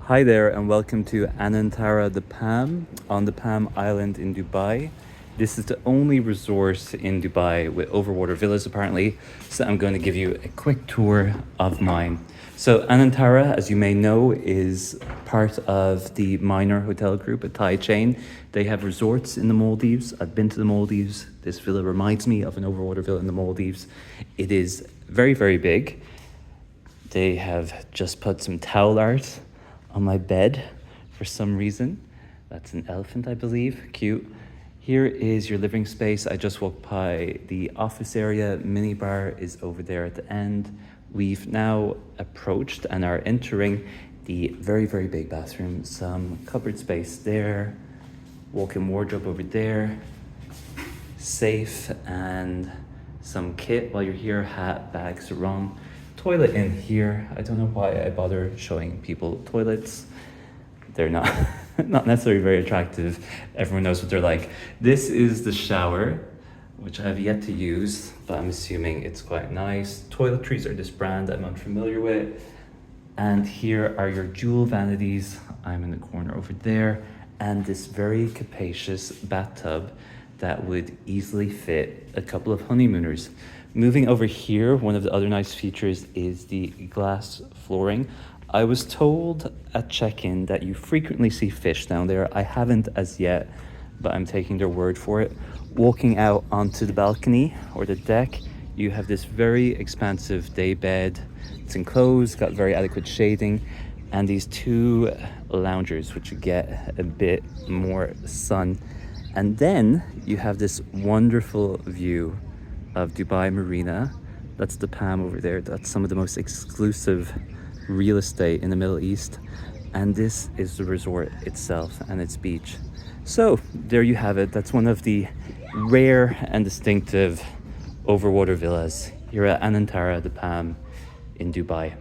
Hi there and welcome to Anantara the Palm on the Palm Island in Dubai. This is the only resort in Dubai with overwater villas apparently, so I'm going to give you a quick tour of mine. So Anantara, as you may know, is part of the Minor Hotel Group, a Thai chain. They have resorts in the Maldives. I've been to the Maldives. This villa reminds me of an overwater villa in the Maldives. It is very, very big. They have just put some towel art on my bed for some reason. That's an elephant, I believe. Cute. Here is your living space. I just walked by the office area. Minibar is over there at the end. We've now approached and are entering the very, very big bathroom. Some cupboard space there. Walk-in wardrobe over there. Safe and some kit while you're here. Hat, bag, sarong. Toilet in here. I don't know why I bother showing people toilets. They're not not necessarily very attractive. Everyone knows what they're like. This is the shower, which I have yet to use, but I'm assuming it's quite nice. Toiletries are this brand I'm unfamiliar with. And here are your jewel vanities. I'm in the corner over there. And this very capacious bathtub that would easily fit a couple of honeymooners. Moving over here, one of the other nice features is the glass flooring. I was told at check-in that you frequently see fish down there. I haven't as yet, but I'm taking their word for it. Walking out onto the balcony or the deck, you have this very expansive day bed. It's enclosed, got very adequate shading, and these two loungers, which you get a bit more sun. And then you have this wonderful view of Dubai Marina. That's the Palm over there. That's some of the most exclusive real estate in the Middle East. And this is the resort itself and its beach. So there you have it. That's one of the rare and distinctive overwater villas here at Anantara, the Palm in Dubai.